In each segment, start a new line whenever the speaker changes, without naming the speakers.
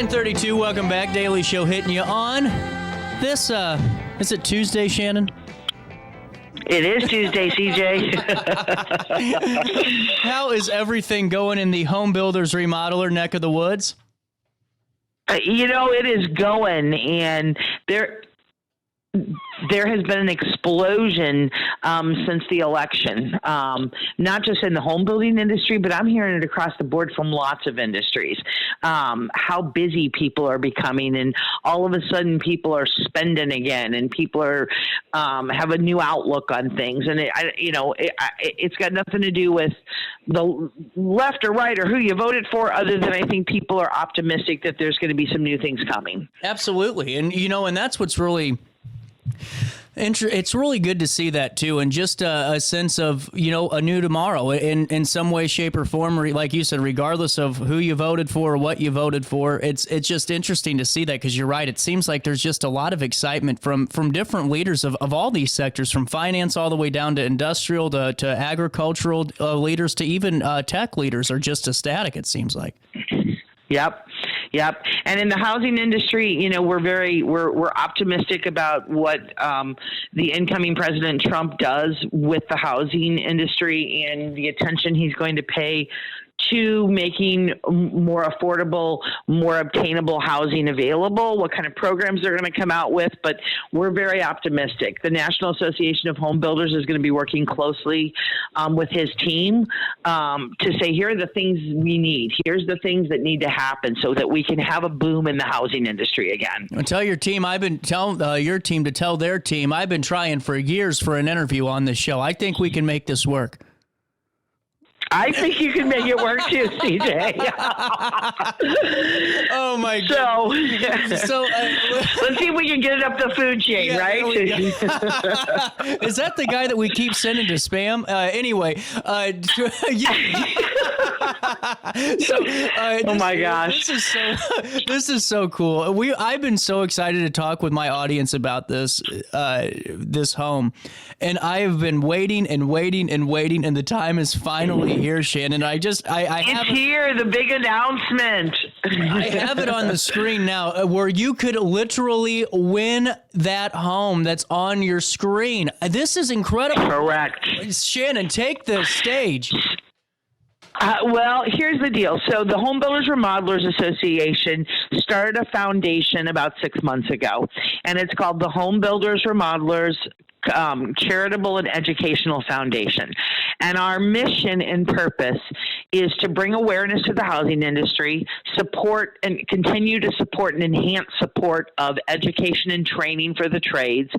9:32. Welcome back. Daily Show hitting you on this. Is it Tuesday, Shannon?
It is Tuesday, CJ.
How is everything going in the home builders remodeler neck of the woods?
It is going, and there has been an explosion since the election, not just in the home building industry, but I'm hearing it across the board from lots of industries, how busy people are becoming, and all of a sudden people are spending again, and people are have a new outlook on things. And it's got nothing to do with the left or right or who you voted for, other than I think people are optimistic that there's going to be some new things coming.
Absolutely. And, and that's what's really... It's really good to see that too, and just a sense of a new tomorrow in some way, shape, or form. Like you said, regardless of who you voted for or what you voted for, it's just interesting to see that, because you're right. It seems like there's just a lot of excitement from different leaders of all these sectors, from finance all the way down to industrial to agricultural leaders to even tech leaders are just ecstatic. It seems like.
Yep. And in the housing industry, we're optimistic about what the incoming President Trump does with the housing industry and the attention he's going to pay to making more affordable, more obtainable housing available, what kind of programs they're going to come out with. But we're very optimistic. The National Association of Home Builders is going to be working closely with his team to say, here are the things we need. Here's the things that need to happen so that we can have a boom in the housing industry again.
Tell your team, your team to tell their team, I've been trying for years for an interview on this show. I think we can make this work.
I think you can make it work too, CJ.
Oh my God! So
let's see if we can get it up the food chain, right?
Is that the guy that we keep sending to spam? Anyway,
oh my gosh,
this is so cool. I've been so excited to talk with my audience about this home, and I have been waiting, and the time is finally here, Shannon.
It's here, the big announcement.
I have it on the screen now, where you could literally win that home that's on your screen. This is incredible.
Correct.
Shannon, take the stage.
Well, here's the deal. So the Home Builders Remodelers Association started a foundation about 6 months ago, and it's called the Home Builders Remodelers Charitable and Educational Foundation. And our mission and purpose is to bring awareness to the housing industry, support and continue to support and enhance support of education and training for the trades,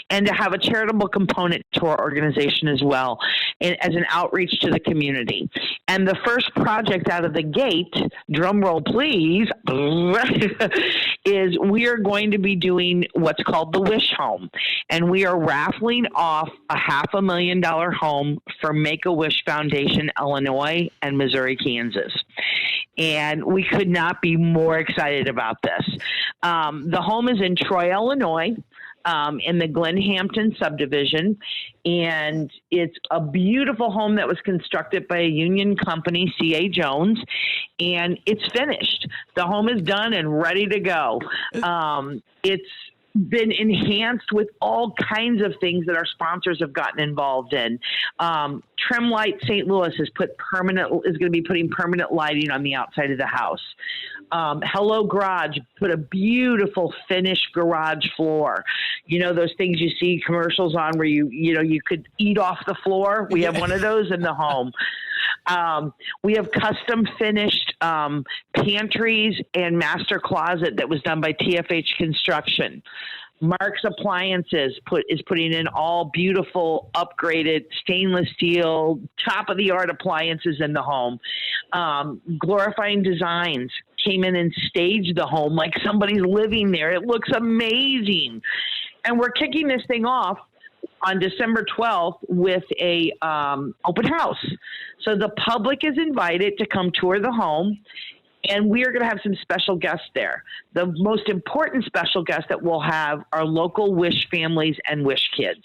and to have a charitable component to our organization as well, as an outreach to the community. And the first project out of the gate, drum roll please, is we are going to be doing what's called the Wish Home. And we are raffling off a $500,000 home for Make-A-Wish Foundation, Illinois, and Missouri, Kansas. And we could not be more excited about this. The home is in Troy, Illinois, in the Glen Hampton subdivision. And it's a beautiful home that was constructed by a union company, CA Jones, and it's finished. The home is done and ready to go. It's been enhanced with all kinds of things that our sponsors have gotten involved in. Trimlight St. Louis is going to be putting permanent lighting on the outside of the house. Hello Garage put a beautiful finished garage floor. Those things you see commercials on where you could eat off the floor. We have one of those in the home. We have custom finished pantries and master closet that was done by TFH Construction. Mark's Appliances is putting in all beautiful, upgraded stainless steel, top-of-the-art appliances in the home. Glorifying Designs came in and staged the home like somebody's living there. It looks amazing. And we're kicking this thing off on December 12th with a open house. So the public is invited to come tour the home, and we are going to have some special guests there. The most important special guests that we'll have are local Wish families and Wish kids.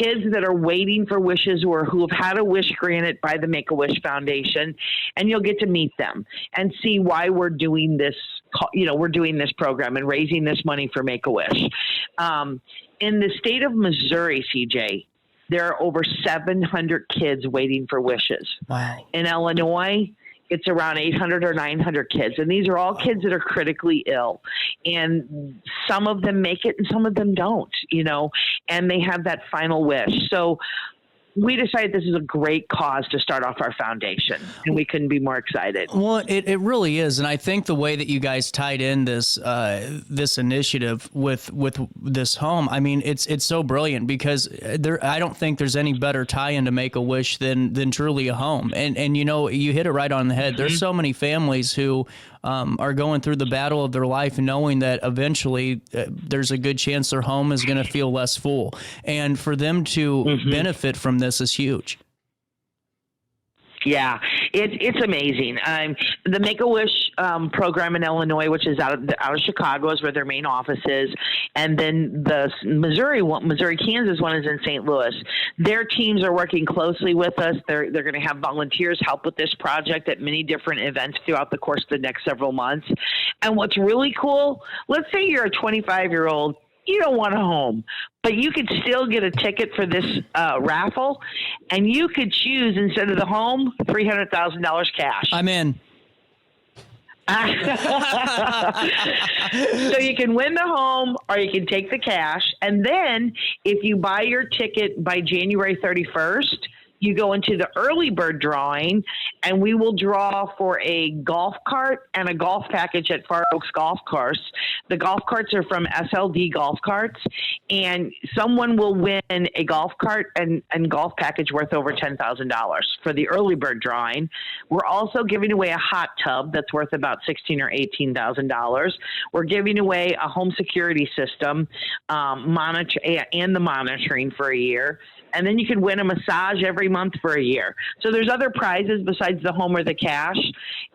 Kids that are waiting for wishes or who have had a wish granted by the Make-A-Wish Foundation, and you'll get to meet them and see why we're doing this we're doing this program and raising this money for Make-A-Wish. In the state of Missouri, CJ, there are over 700 kids waiting for wishes.
Wow.
In Illinois, it's around 800 or 900 kids. And these are all kids that are critically ill. And some of them make it and some of them don't, and they have that final wish. So we decided this is a great cause to start off our foundation, and we couldn't be more excited.
Well, it really is, and I think the way that you guys tied in this initiative with this home, I mean, it's so brilliant because I don't think there's any better tie-in to Make-A-Wish than truly a home, and you hit it right on the head.
Mm-hmm.
There's so many families who are going through the battle of their life, knowing that eventually there's a good chance their home is going to feel less full, and for them to benefit from this is huge.
Yeah, it's amazing. The Make-A-Wish program in Illinois, which is out of Chicago, is where their main office is, and then the Missouri-Kansas one is in St. Louis. Their teams are working closely with us. They're going to have volunteers help with this project at many different events throughout the course of the next several months. And what's really cool, let's say you're a 25-year-old, you don't want a home, but you could still get a ticket for this raffle, and you could choose, instead of the home, $300,000 cash.
I'm in.
So you can win the home or you can take the cash. And then if you buy your ticket by January 31st, you go into the early bird drawing, and we will draw for a golf cart and a golf package at Far Oaks Golf Course. The golf carts are from SLD Golf Carts, and someone will win a golf cart and golf package worth over $10,000 for the early bird drawing. We're also giving away a hot tub that's worth about $16,000 or $18,000. We're giving away a home security system, and the monitoring for a year. And then you can win a massage every month for a year. So there's other prizes besides the home or the cash.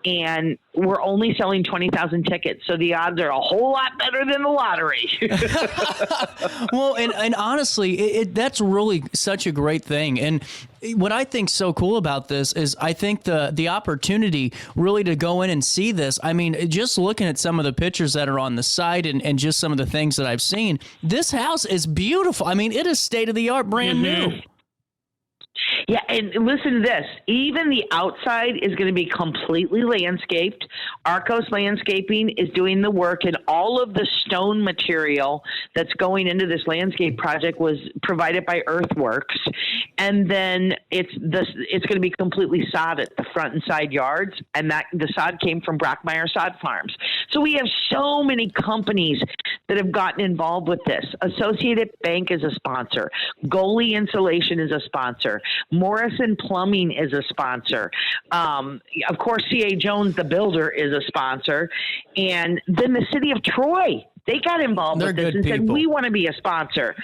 And we're only selling 20,000 tickets. So the odds are a whole lot better than the lottery.
Well, and honestly, that's really such a great thing. And what I think so cool about this is I think the opportunity really to go in and see this. I mean, just looking at some of the pictures that are on the site and just some of the things that I've seen, this house is beautiful. I mean, it is state of the art, brand new.
Yeah, and listen to this. Even the outside is going to be completely landscaped. Arcos Landscaping is doing the work, and all of the stone material that's going into this landscape project was provided by Earthworks. And then it's going to be completely sodded, the front and side yards, and that the sod came from Brockmeyer Sod Farms. So we have so many companies that have gotten involved with this. Associated Bank is a sponsor. Goalie Insulation is a sponsor. Morrison Plumbing is a sponsor. Of course, C.A. Jones, the builder, is a sponsor. And then the city of Troy, they got involved with this and said, we want to be a sponsor.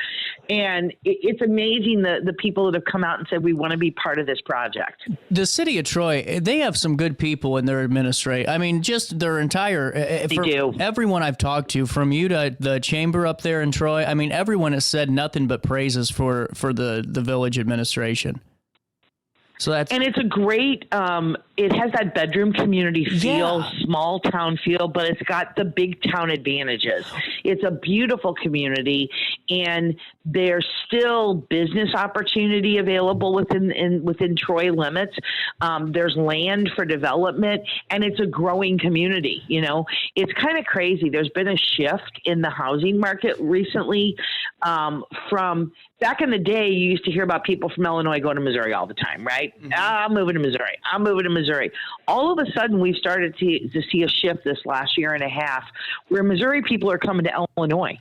And it's amazing the people that have come out and said, we want to be part of this project.
The city of Troy, they have some good people in their administration. I mean, just their entire, everyone I've talked to, from you to the chamber up there in Troy, I mean, everyone has said nothing but praises for the village administration. So and
it's a great, it has that bedroom community feel, small town feel, but it's got the big town advantages. It's a beautiful community, and there's still business opportunity available within Troy limits. There's land for development, and it's a growing community. It's kind of crazy. There's been a shift in the housing market recently from back in the day. You used to hear about people from Illinois going to Missouri all the time, right? Mm-hmm. I'm moving to Missouri. I'm moving to Missouri. All of a sudden, we've started to see a shift this last year and a half where Missouri people are coming to Illinois.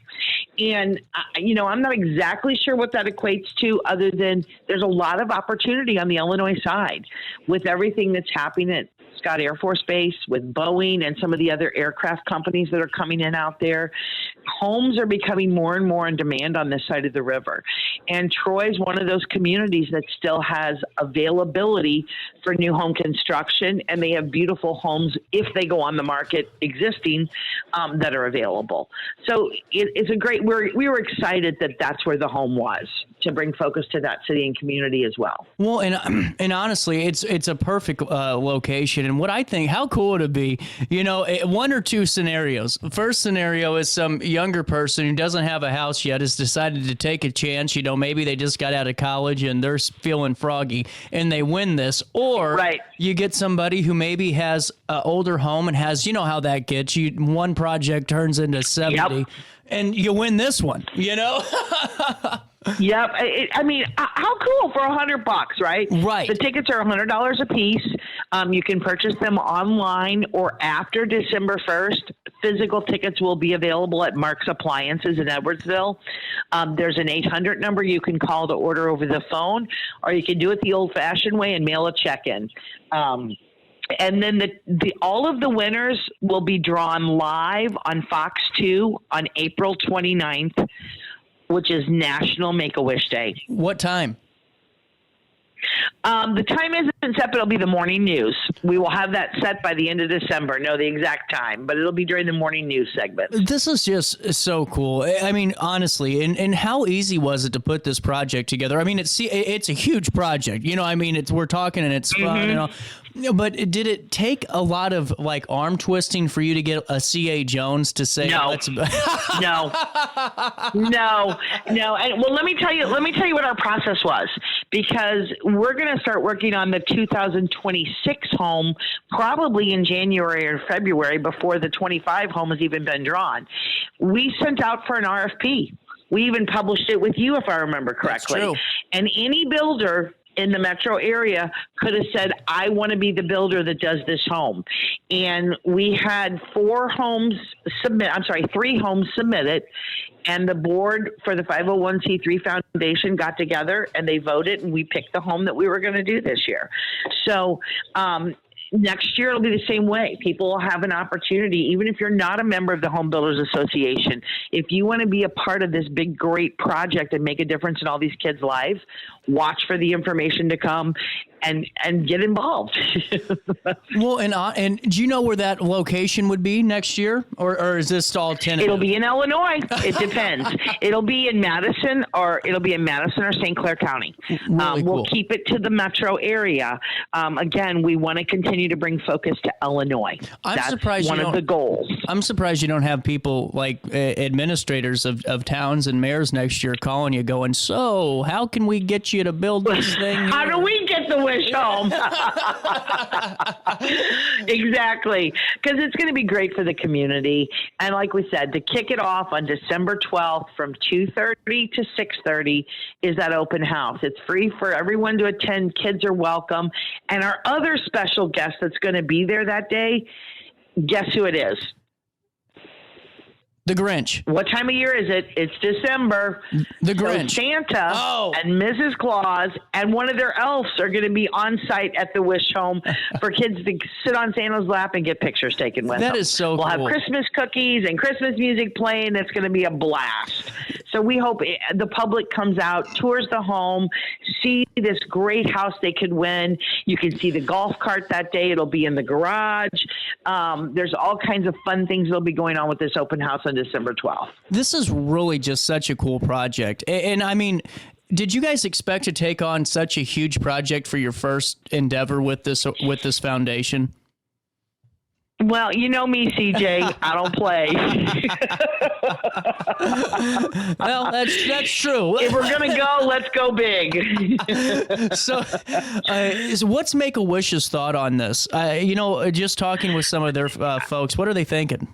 And, I'm not exactly sure what that equates to, other than there's a lot of opportunity on the Illinois side with everything that's happening at Scott Air Force Base, with Boeing and some of the other aircraft companies that are coming in out there. homes are becoming more and more in demand on this side of the river. And Troy is one of those communities that still has availability for new home construction, and they have beautiful homes if they go on the market existing that are available. So it's a great, we were excited that that's where the home was, to bring focus to that city and community as well.
Well, and honestly, it's a perfect location. And what I think, how cool would it be, one or two scenarios. First scenario is some younger person who doesn't have a house yet has decided to take a chance. Maybe they just got out of college and they're feeling froggy and they win this. Or you get somebody who maybe has an older home and has, how that gets. One project turns into 70 and you win this one,
Yep. I mean, how cool for $100, right?
Right.
The tickets are $100 a piece. You can purchase them online or after December 1st. Physical tickets will be available at Mark's Appliances in Edwardsville. There's an 800 number you can call to order over the phone, or you can do it the old-fashioned way and mail a check-in. And then all of the winners will be drawn live on Fox 2 on April 29th. Which is National Make-A-Wish Day.
What time?
The time isn't set, but it'll be the morning news. We will have that set by the end of December. Know the exact time, but it'll be during the morning news segment.
This is just so cool. I mean, honestly, and how easy was it to put this project together? I mean, it's a huge project. We're talking and it's fun and all. But did it take a lot of arm twisting for you to get a CJ Jones to say
no? No. And, well, let me tell you what our process was, because we're going to start working on the 2026 home probably in January or February before the 25 home has even been drawn. We sent out for an RFP. We even published it with you, if I remember correctly.
That's true.
And any builder in the metro area could have said, I want to be the builder that does this home. And we had 3 homes submitted, and the board for the 501c3 foundation got together and they voted, and we picked the home that we were going to do this year. So, next year it'll be the same way. People will have an opportunity, even if you're not a member of the Home Builders Association. If you want to be a part of this big, great project and make a difference in all these kids' lives, watch for the information to come and get involved.
Well, and do you know where that location would be next year, or is this all tentative?
It'll be in Illinois. It depends. It'll be in Madison or St. Clair County.
Really cool.
We'll keep it to the metro area. Again, we want to continue to bring focus to Illinois. That's one of the goals.
I'm surprised you don't have people like administrators of towns and mayors next year calling you going, so how can we get you to build this thing here?
How do we get the wish home? Exactly. Because it's going to be great for the community. And like we said, to kick it off on December 12th from 2:30 to 6:30 is that open house. It's free for everyone to attend. Kids are welcome. And our other special guest that's going to be there that day, guess who it is?
The Grinch.
What time of year is it? It's December.
The Grinch.
So Santa and Mrs. Claus and one of their elves are going to be on site at the Wish Home for kids to sit on Santa's lap and get pictures taken with them.
That is so cool.
We'll have Christmas cookies and Christmas music playing. It's going to be a blast. So we hope the public comes out, tours the home, see this great house they could win. You can see the golf cart that day. It'll be in the garage. There's all kinds of fun things that'll be going on with this open house on December 12th. This
is really just such a cool project. And I mean, did you guys expect to take on such a huge project for your first endeavor with this foundation?
Well, you know me, CJ. I don't play.
Well, that's true.
If we're going to go, let's go big.
So what's Make-A-Wish's thought on this? Just talking with some of their folks, what are they thinking?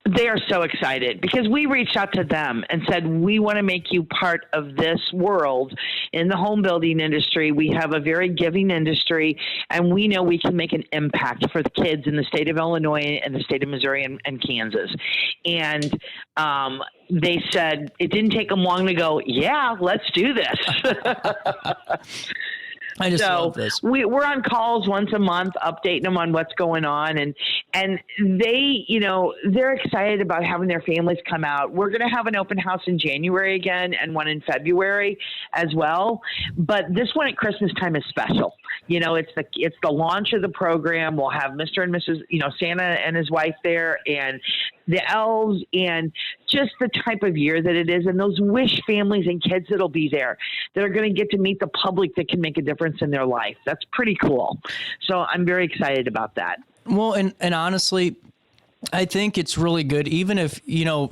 They are so excited because we reached out to them and said, we want to make you part of this world in the home building industry. We have a very giving industry, and we know we can make an impact for the kids in the state of Illinois and the state of Missouri and Kansas. And they said it didn't take them long to go, yeah, let's do this.
I just
So
love this.
we're on calls once a month, updating them on what's going on, and they, they're excited about having their families come out. We're going to have an open house in January again, and one in February as well. But this one at Christmas time is special. It's the launch of the program. We'll have Mr. and Mrs. Santa and his wife there, and the elves, and just the type of year that it is, and those wish families and kids that'll be there that are going to get to meet the public that can make a difference in their life. That's pretty cool. So I'm very excited about that.
Well, and honestly, I think it's really good, even if,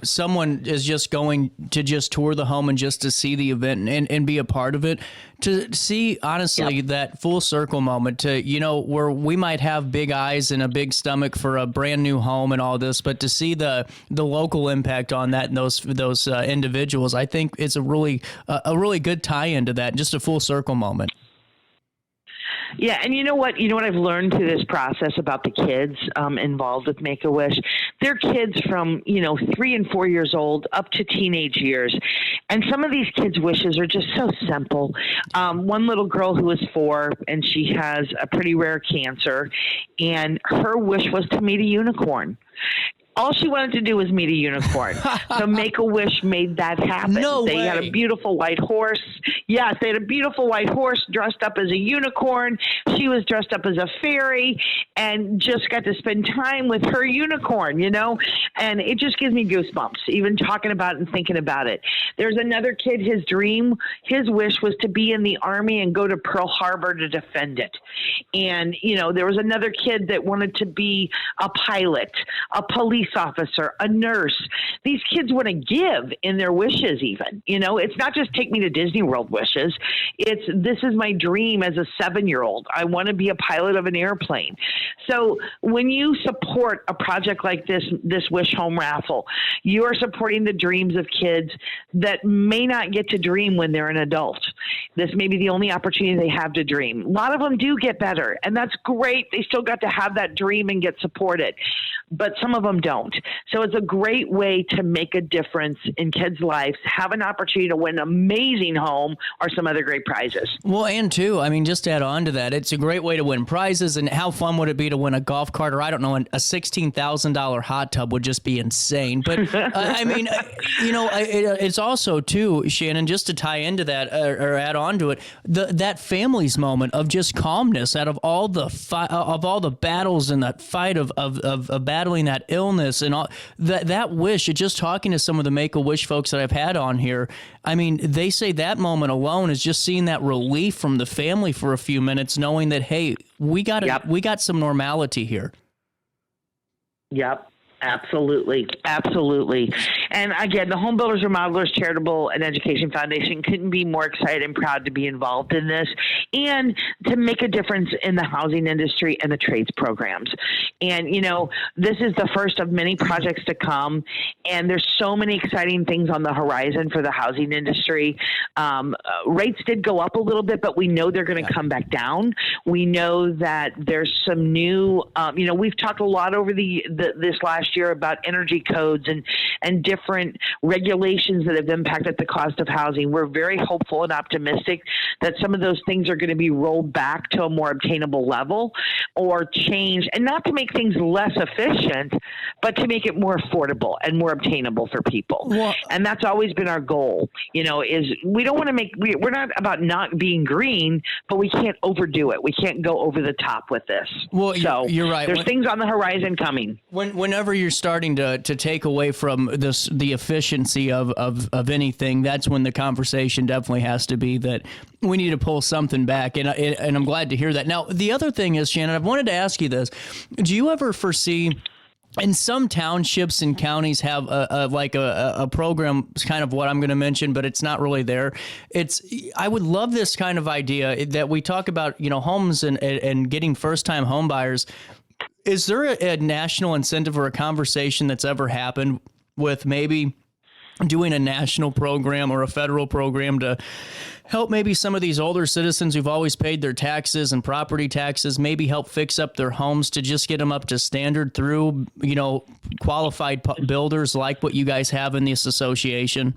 someone is just going to just tour the home and just to see the event and be a part of it, to see, honestly, that full circle moment to, where we might have big eyes and a big stomach for a brand new home and all this, but to see the local impact on that and those individuals, I think it's a really good tie-in to that, just a full circle moment.
Yeah, and you know what I've learned through this process about the kids involved with Make-A-Wish? They're kids from 3 and 4 years old up to teenage years, and some of these kids' wishes are just so simple. One little girl who is 4, and she has a pretty rare cancer, and her wish was to meet a unicorn. All she wanted to do was meet a unicorn. So Make-A-Wish made that happen.
No way.
They had a beautiful white horse. Yes, they had a beautiful white horse dressed up as a unicorn. She was dressed up as a fairy and just got to spend time with her unicorn, and it just gives me goosebumps, even talking about it and thinking about it. There's another kid, his wish was to be in the Army and go to Pearl Harbor to defend it. And, there was another kid that wanted to be a pilot, a police officer, a nurse. These kids want to give in their wishes even. It's not just take me to Disney World wishes. It's this is my dream as a 7-year-old. I want to be a pilot of an airplane. So when you support a project like this Wish Home Raffle, you are supporting the dreams of kids that may not get to dream when they're an adult. This may be the only opportunity they have to dream. A lot of them do get better, and that's great. They still got to have that dream and get supported, but some of them don't. So it's a great way to make a difference in kids' lives, have an opportunity to win an amazing home or some other great prizes.
Well, and too, just to add on to that, it's a great way to win prizes. And how fun would it be to win a golf cart, or I don't know, a $16,000 hot tub would just be insane. But it's also too, Shannon, just to tie into that or add on to it, that family's moment of just calmness out of all the battles and that fight of battling that illness and all that wish. Just talking to some of the Make-A-Wish folks that I've had on here, they say that moment alone is just seeing that relief from the family for a few minutes, knowing that, hey, we got some normality here.
Yep. Absolutely. And again, the Home Builders, Remodelers Charitable and Education Foundation couldn't be more excited and proud to be involved in this and to make a difference in the housing industry and the trades programs. And, this is the first of many projects to come, and there's so many exciting things on the horizon for the housing industry. Rates did go up a little bit, but we know they're going to come back down. We know that there's some new, we've talked a lot over this last year about energy codes and different regulations that have impacted the cost of housing. We're very hopeful and optimistic that some of those things are going to be rolled back to a more obtainable level or changed, and not to make things less efficient, but to make it more affordable and more obtainable for people. Well, and that's always been our goal, is we don't want to we're not about not being green, but we can't overdo it. We can't go over the top with this.
Well, so you're right.
There's things on the horizon coming.
Whenever you're starting to take away from the efficiency of anything, that's when the conversation definitely has to be that we need to pull something back, and I'm glad to hear that. Now, the other thing is, Shannon, I've wanted to ask you this: do you ever foresee? And some townships and counties have a program, kind of what I'm going to mention, but it's not really there. I would love this kind of idea that we talk about, homes and getting first-time home buyers. Is there a national incentive or a conversation that's ever happened with maybe doing a national program or a federal program to help maybe some of these older citizens who've always paid their taxes and property taxes, maybe help fix up their homes to just get them up to standard through, qualified builders like what you guys have in this association?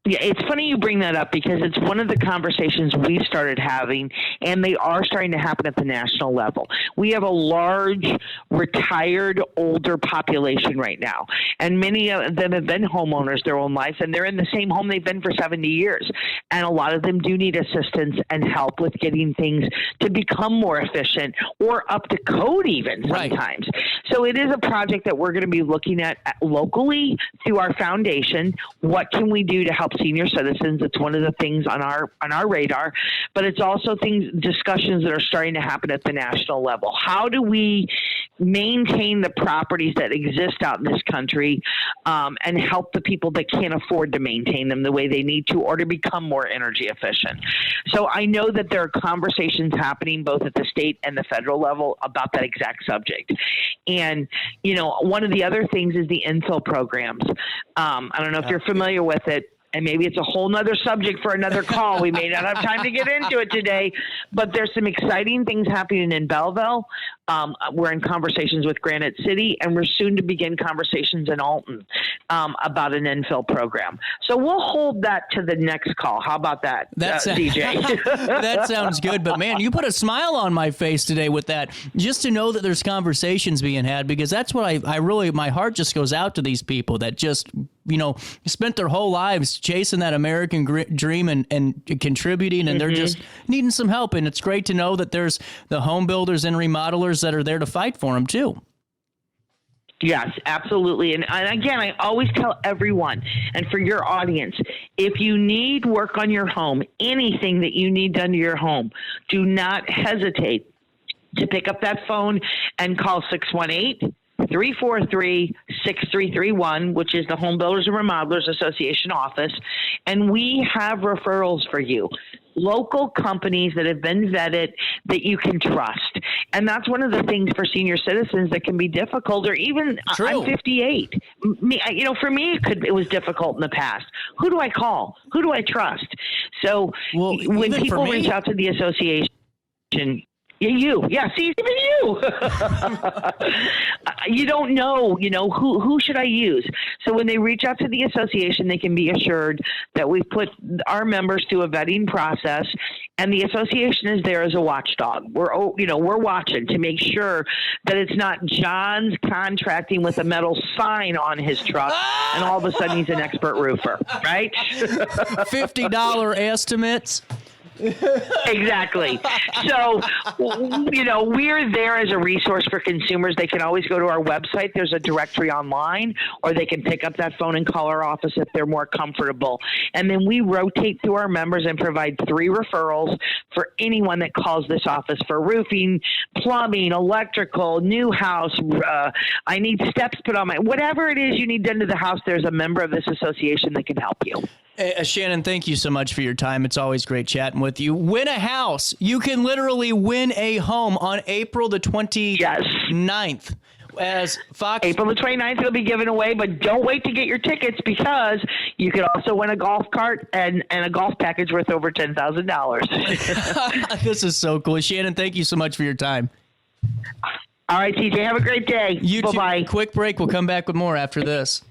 Yeah, it's funny you bring that up because it's one of the conversations we've started having, and they are starting to happen at the national level. We have a large retired older population right now, and many of them have been homeowners their own lives, and they're in the same home they've been for 70 years. And a lot of them do need assistance and help with getting things to become more efficient or up to code even sometimes. Right. So it is a project that we're going to be looking at locally through our foundation. What can we do to help senior citizens? It's one of the things on our radar, but it's also discussions that are starting to happen at the national level. How do we maintain the properties that exist out in this country and help the people that can't afford to maintain them the way they need to or to become more energy efficient? So I know that there are conversations happening both at the state and the federal level about that exact subject. And, one of the other things is the infill programs. I don't know if you're familiar with it. And maybe it's a whole nother subject for another call. We may not have time to get into it today, but there's some exciting things happening in Belleville. We're in conversations with Granite City, and we're soon to begin conversations in Alton about an infill program. So we'll hold that to the next call. How about that, DJ?
That sounds good. But, man, you put a smile on my face today with that, just to know that there's conversations being had, because that's what I really, my heart just goes out to these people that just, spent their whole lives chasing that American dream and contributing, and they're just needing some help. And it's great to know that there's the home builders and remodelers that are there to fight for them too.
Yes, absolutely. And again, I always tell everyone, and for your audience, if you need work on your home, anything that you need done to your home, do not hesitate to pick up that phone and call 618-343-6331, which is the Home Builders and Remodelers Association office. And we have referrals for you. Local companies that have been vetted that you can trust. And that's one of the things for senior citizens that can be difficult, or even
True.
I'm 58. For me, it was difficult in the past. Who do I call? Who do I trust? So when people reach out to the association, see, even you. You don't know, who should I use? So when they reach out to the association, they can be assured that we've put our members through a vetting process, and the association is there as a watchdog. We're watching to make sure that it's not John's contracting with a metal sign on his truck, and all of a sudden he's an expert roofer, right?
$50 estimates.
Exactly. So, we're there as a resource for consumers. They can always go to our website. There's a directory online, or they can pick up that phone and call our office if they're more comfortable. And then we rotate through our members and provide 3 referrals for anyone that calls this office for roofing, plumbing, electrical, new house. I need steps put on whatever it is you need done to the house. There's a member of this association that can help you.
Shannon, thank you so much for your time. It's always great chatting with you. Win a house. You can literally win a home on April the 29th. As Fox.
April the 29th, it'll be given away, but don't wait to get your tickets, because you could also win a golf cart and a golf package worth over $10,000.
This is so cool. Shannon, thank you so much for your time.
All right, CJ, have a great day.
You
Bye-bye.
too. Quick break. We'll come back with more after this.